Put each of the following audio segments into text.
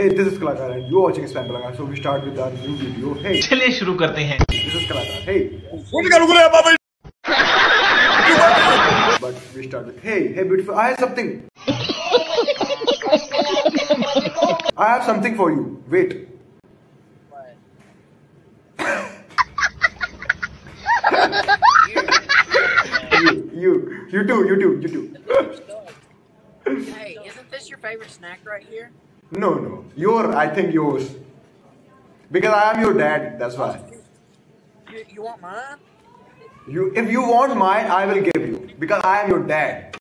Hey, this is Kalakaar and you are watching Spam Kalakaar. So we start with our new video. Hey, चलिए शुरू करते हैं. this is Kalakaar. Hey, but we start with hey beautiful. I have something. I have something for you. Wait. You too. Hey, isn't this your favorite snack right here? No. I think yours. Because I am your dad, that's why. You want mine? If you want mine, I will give you. Because I am your dad.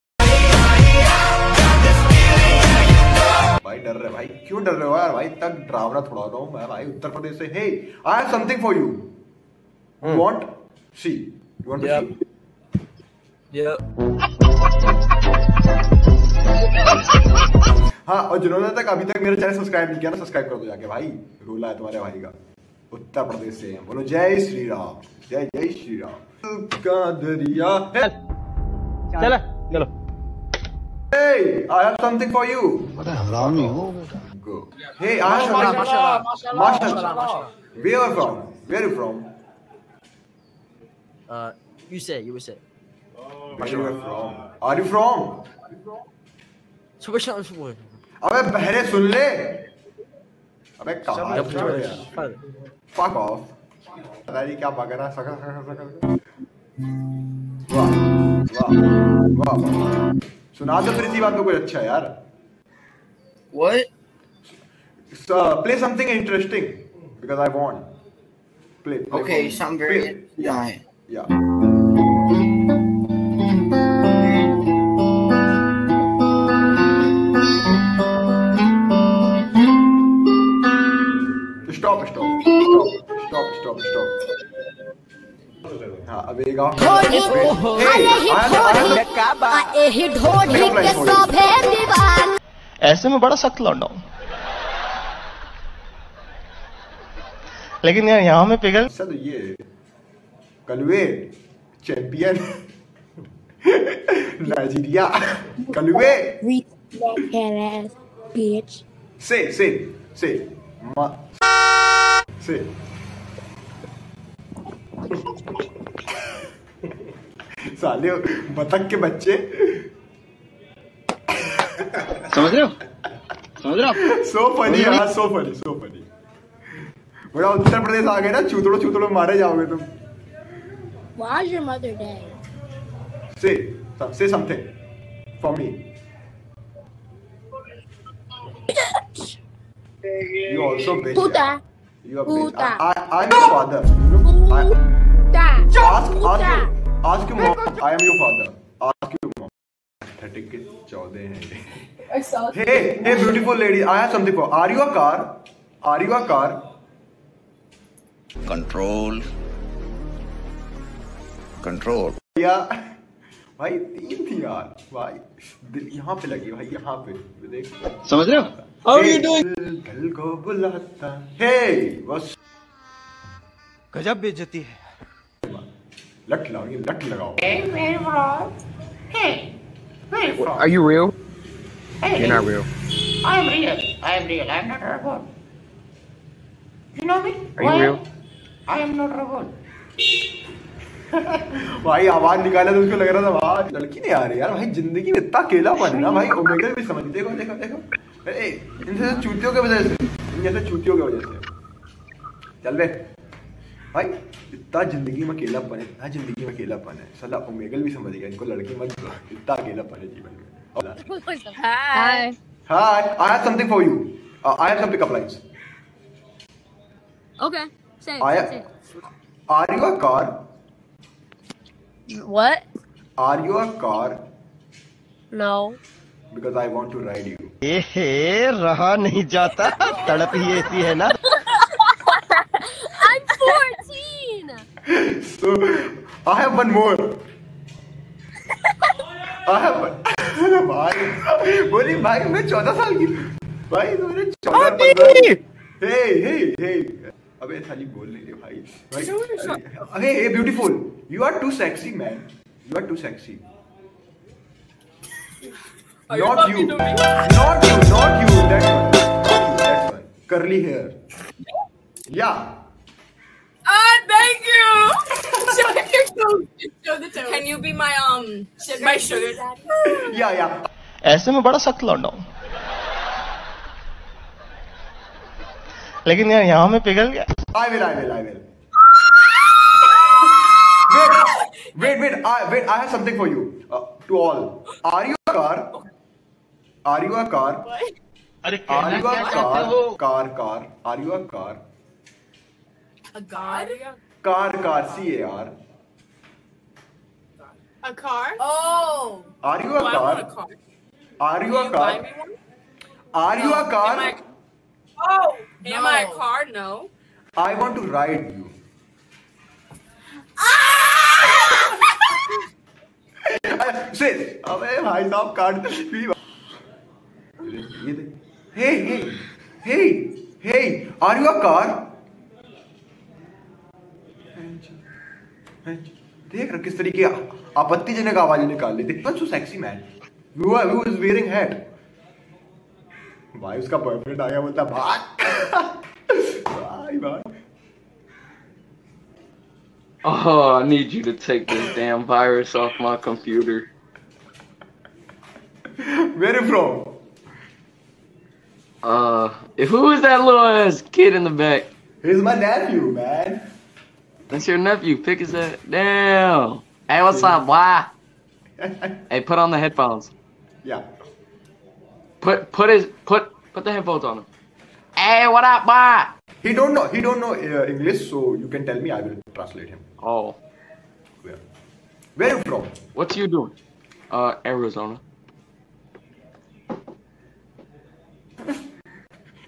भाई डर रहे भाई, क्यों डर रहे हो यार भाई? तक डरावना थोड़ा रहा हूँ मैं भाई उत्तर प्रदेश से. Hey, I have something for you. You want? See. You want to see? Yeah. हाँ, और जिन्होंने तक अभी तक मेरा चैनल सब्सक्राइब नहीं किया ना, सब्सक्राइब कर दो जाके भाई. रोला है तुम्हारे भाई का. उत्तर प्रदेश से हैं. बोलो जय श्री राम. जय श्री राम. का दरिया चलो. Hey, I have something for you. हरामी हो. Go. Hey, I have something. Mashallah. Where are you from? Where are you from? You say. Where are you from? Are you from? अबे बहरे सुन ले. अबे कहाँ है? Fuck off. पता नहीं क्या बगरा सकल. वाह. सुना दो फिर इसी बात पे कुछ अच्छा है यार. What? So, play something interesting because I want. Play Okay, you sound very. Yeah. Stop. हाँ अब एक और. ऐसे में बड़ा सख्त लौंडा हूं, लेकिन यार यहाँ में पिघल. सर ये कलवे चैंपियन नाइजीरिया कलवे. Say. साले बतख के बच्चे. समझ रहे हो? So funny यार, so funny. बड़ा उत्तर प्रदेश आ गए ना, चूतड़ो मारे जाओगे तुम. Why is your mother dead? Say something for me. You also bitch. Puta. You are bitch. Puta. I'm your father. Ask your mom. I am your father. Ask your mom. 30 के 14 हैं. Hey, beautiful lady. I have something for. Are you a car? Control. या भाई 3 थी यार भाई. दिल यहाँ पे लगी भाई, यहाँ पे देख. समझ रहे हो? How are you doing? दिल को बुलाता. Hey, बस गजब बेइज्जती है. लट लगाओ. Are you real? You're not real. I am real. I'm not a robot. You know me? Are you real? I am not a robot. भाई आवाज निकाला तो उसको लग रहा था वाह लड़की नहीं आ रही यार. भाई जिंदगी में इतना अकेलापन है ना भाई. ओमेगल भी समझ. देखो. इनसे चूतियों की वजह से. चल बे भाई, इतना जिंदगी में अकेलापन है. साला ओमेगल भी समझ गया इनको. लड़की मत दो, इतना अकेलापन है जीवन में. Hi. Hi, I have something for you. I have some pickup lines. Okay. Say. Are you a car? What? Are you a car? No. Because I want to ride you. रहा नहीं जाता, तड़प ही ऐसी है ना. I'm 14. So I have one more. भाई बोली भाई मैं 14 साल की. भाई तुमने 14. Hey. अबे साली बोल नहीं रही भाई. Hey, beautiful. You are too sexy, man. You are too sexy. Not you. That's one. curly hair. Yeah. Thank you. Show your toes. Show the toes. Can you be my sugar daddy? Yeah. ऐसे में बड़ा सख्त लौंडा हूं, लेकिन यार यहाँ में पिघल गया. I will. Wait. I have something for you. To all. Are you a car? Are you a car? अरे Are you a car? Car. Are you a car? A god? Car. C-A-R. A car? Oh. Are you a I car? want a car. Are you a Can you buy car? me one? Are you a car? Am I a car? No. I want to ride you. Say, अबे भाई साहब काट. Hey, are you a car? देख रहा किस तरीके आपत्तिजनक आवाजें निकाल लेते. That's so sexy man. Who is wearing hat? भाई उसका बॉयफ्रेंड आ गया, बोलता भाग. भाई. Oh, I need you to take this damn virus off my computer. Where are you from? Who is that little ass kid in the back? He's my nephew, man. That's your nephew. Pick his head. Damn. Hey, what's up, boy? Hey, put on the headphones. Yeah. Put the headphones on him. Hey, what up, boy? He don't know English, so you can tell me. I will translate him. Oh. Where are you from? What you doing? Arizona.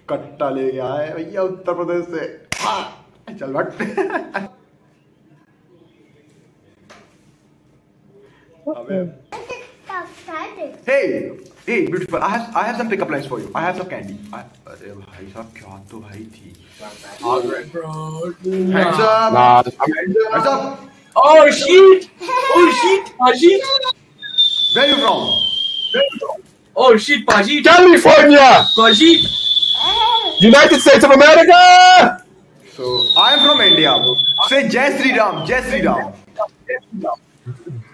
कट्टा ले गया है भैया उत्तर प्रदेश से. चल but. Hey, beautiful. I have some pickup lines for you. I have some candy. अरे भाई साहब क्या तो भाई थी. Hands up. Hands up. Oh shit! Where are you from? Oh shit, Pajit! California! Pajit! United States of America! So I am from India. Say Jai Sri Ram. Jai Sri Ram.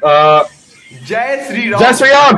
Uh, Jai Sri Ram. Jai Sri Ram!